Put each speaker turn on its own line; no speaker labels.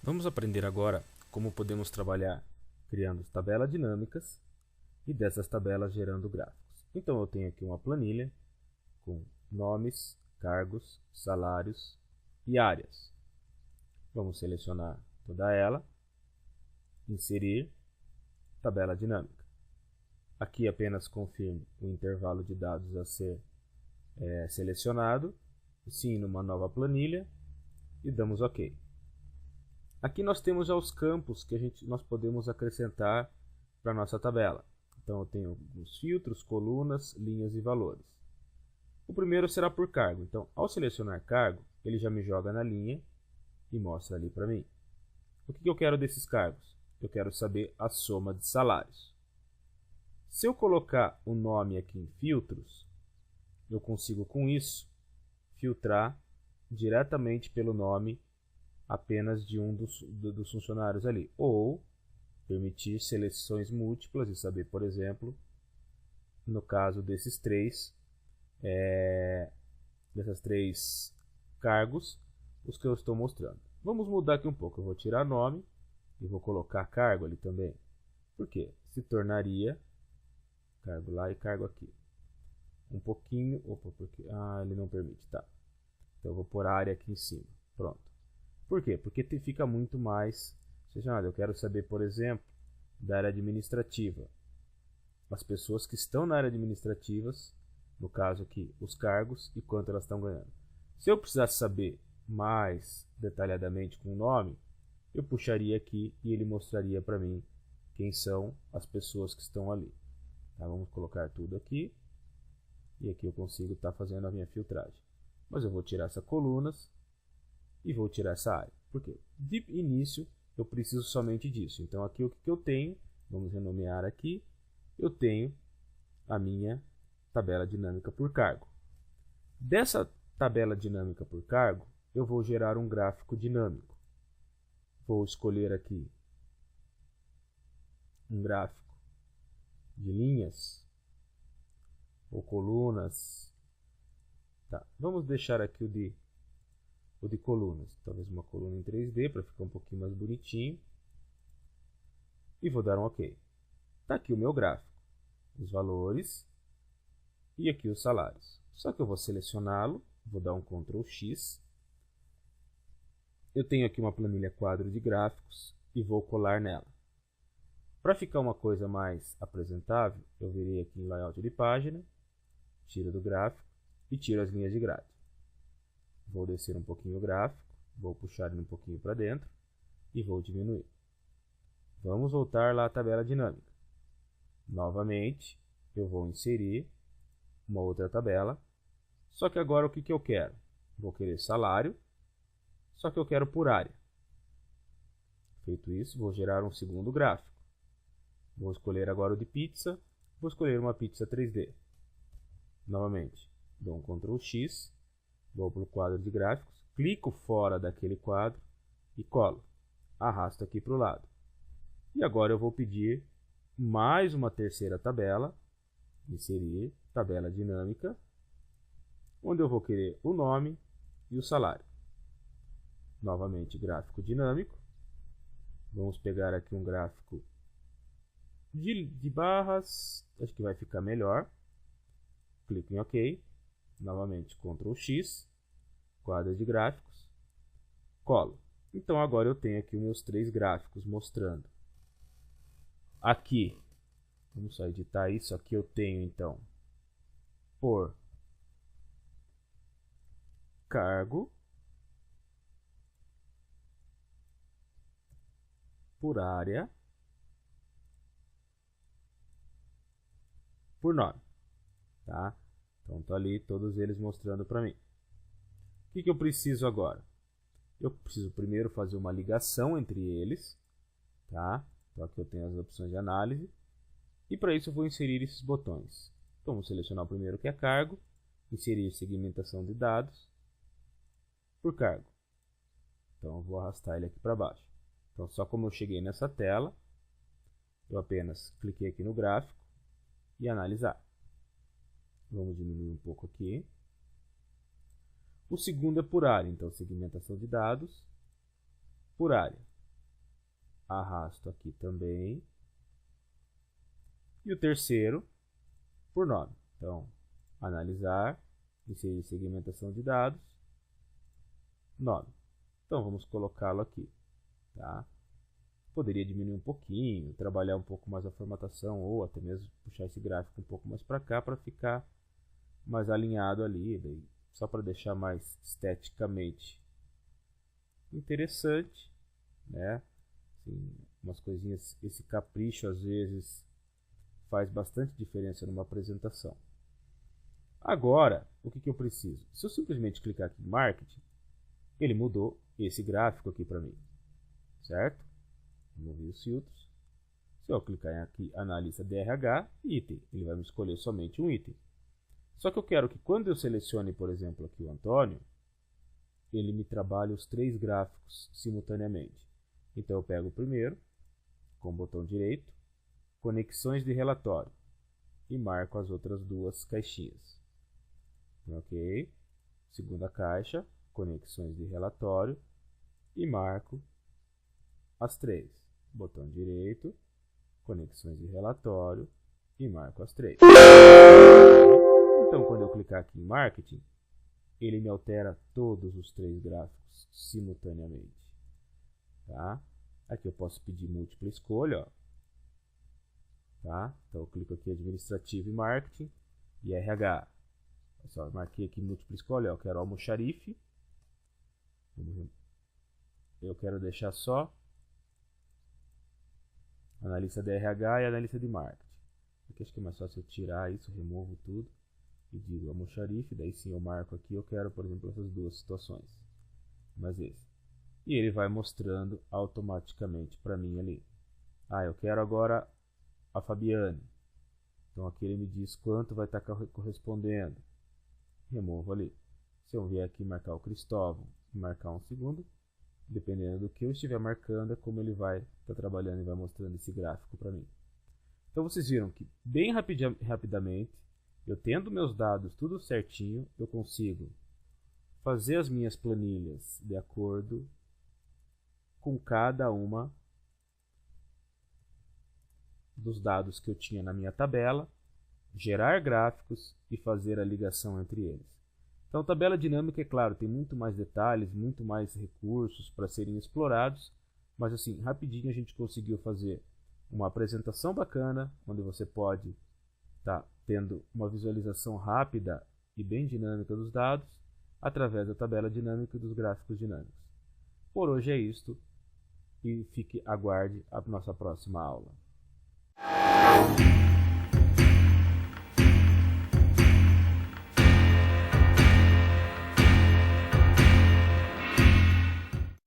Vamos aprender agora como podemos trabalhar criando tabelas dinâmicas e dessas tabelas gerando gráficos. Então eu tenho aqui uma planilha com nomes, cargos, salários e áreas. Vamos selecionar toda ela, inserir, tabela dinâmica. Aqui apenas confirme o intervalo de dados a ser selecionado, sim numa nova planilha e damos OK. Aqui nós temos já os campos que nós podemos acrescentar para a nossa tabela. Então eu tenho os filtros, colunas, linhas e valores. O primeiro será por cargo. Então, ao selecionar cargo, ele já me joga na linha e mostra ali para mim. O que eu quero desses cargos? Eu quero saber a soma de salários. Se eu colocar o nome aqui em filtros, eu consigo com isso filtrar diretamente pelo nome apenas de um dos funcionários ali, ou permitir seleções múltiplas e saber, por exemplo, no caso desses três cargos, os que eu estou mostrando. Vamos mudar aqui um pouco, eu vou tirar nome e vou colocar cargo ali também. Por quê? Se tornaria cargo lá e cargo aqui. Um pouquinho, porque ele não permite, tá? Então eu vou pôr a área aqui em cima. Pronto. Por quê? Porque fica muito mais selecionado. Eu quero saber, por exemplo, da área administrativa. As pessoas que estão na área administrativa, no caso aqui, os cargos e quanto elas estão ganhando. Se eu precisasse saber mais detalhadamente com o nome, eu puxaria aqui e ele mostraria para mim quem são as pessoas que estão ali. Tá? Vamos colocar tudo aqui. E aqui eu consigo estar fazendo a minha filtragem. Mas eu vou tirar essas colunas e vou tirar essa área. Por quê? De início, eu preciso somente disso. Então, aqui o que eu tenho, vamos renomear aqui, eu tenho a minha tabela dinâmica por cargo. Dessa tabela dinâmica por cargo, eu vou gerar um gráfico dinâmico. Vou escolher aqui um gráfico de linhas ou colunas. Tá. Vamos deixar aqui o de colunas, talvez uma coluna em 3D para ficar um pouquinho mais bonitinho, e vou dar um OK. Está aqui o meu gráfico, os valores e aqui os salários. Só que eu vou selecioná-lo, vou dar um Ctrl X. Eu tenho aqui uma planilha quadro de gráficos e vou colar nela. Para ficar uma coisa mais apresentável, eu virei aqui em layout de página, tiro do gráfico e tiro as linhas de grade. Vou descer um pouquinho o gráfico, vou puxar ele um pouquinho para dentro e vou diminuir. Vamos voltar lá à tabela dinâmica. Novamente, eu vou inserir uma outra tabela, só que agora o que eu quero? Vou querer salário, só que eu quero por área. Feito isso, vou gerar um segundo gráfico. Vou escolher agora o de pizza, vou escolher uma pizza 3D. Novamente, dou um Ctrl X. Vou para o quadro de gráficos, clico fora daquele quadro e colo. Arrasto aqui para o lado. E agora eu vou pedir mais uma terceira tabela, inserir tabela dinâmica, onde eu vou querer o nome e o salário. Novamente gráfico dinâmico. Vamos pegar aqui um gráfico de barras, acho que vai ficar melhor. Clico em OK. Novamente Ctrl X, quadro de gráficos, colo. Então agora eu tenho aqui os meus três gráficos mostrando. Aqui, vamos só editar isso, aqui eu tenho então por cargo, por área, por nome, tá? Então, tá ali todos eles mostrando para mim. O que eu preciso agora? Eu preciso primeiro fazer uma ligação entre eles, tá? Então, aqui eu tenho as opções de análise. E para isso eu vou inserir esses botões. Então, vou selecionar o primeiro que é cargo, inserir segmentação de dados por cargo. Então, eu vou arrastar ele aqui para baixo. Então, só como eu cheguei nessa tela, eu apenas cliquei aqui no gráfico e analisar. Vamos diminuir um pouco aqui. O segundo é por área, então segmentação de dados por área. arrasto aqui também. E o terceiro por nome. Então, analisar, inserir segmentação de dados, nome. Então, vamos colocá-lo aqui. Tá? Poderia diminuir um pouquinho, trabalhar um pouco mais a formatação, ou até mesmo puxar esse gráfico um pouco mais para cá, para ficar mais alinhado ali, daí, só para deixar mais esteticamente interessante, né? Assim, umas coisinhas, esse capricho às vezes faz bastante diferença numa apresentação. Agora, o que eu preciso? Se eu simplesmente clicar aqui em Marketing, ele mudou esse gráfico aqui para mim, certo? Removi os filtros. Se eu clicar aqui, Analista DRH, item, ele vai me escolher somente um item. Só que eu quero que quando eu selecione, por exemplo, aqui o Antônio, ele me trabalhe os 3 gráficos simultaneamente. Então eu pego o primeiro, com o botão direito, conexões de relatório, e marco as outras 2 caixinhas. Ok? Segunda caixa, conexões de relatório, e marco as 3. Botão direito, conexões de relatório, e marco as 3. Então, quando eu clicar aqui em Marketing, ele me altera todos os 3 gráficos simultaneamente. Tá? Aqui eu posso pedir múltipla escolha. Ó. Tá? Então eu clico aqui Administrativo e Marketing e RH. Só marquei aqui múltipla escolha. Eu quero almoxarife. Eu quero deixar só analista de RH e analista de marketing. Aqui acho que é mais fácil eu tirar isso, removo tudo e digo almoxarife. Daí sim eu marco aqui. Eu quero, por exemplo, essas 2 situações. Mas esse. E ele vai mostrando automaticamente para mim ali. Eu quero agora a Fabiane. Então aqui ele me diz quanto vai estar correspondendo. Removo ali. Se eu vier aqui marcar o Cristóvão e marcar um segundo, dependendo do que eu estiver marcando, é como ele vai estar trabalhando e vai mostrando esse gráfico para mim. Então vocês viram que bem rapidamente, eu tendo meus dados tudo certinho, eu consigo fazer as minhas planilhas de acordo com cada uma dos dados que eu tinha na minha tabela, gerar gráficos e fazer a ligação entre eles. Então, tabela dinâmica, é claro, tem muito mais detalhes, muito mais recursos para serem explorados, mas assim, rapidinho a gente conseguiu fazer uma apresentação bacana, onde você pode estar tendo uma visualização rápida e bem dinâmica dos dados, através da tabela dinâmica e dos gráficos dinâmicos. Por hoje é isto, e aguarde a nossa próxima aula.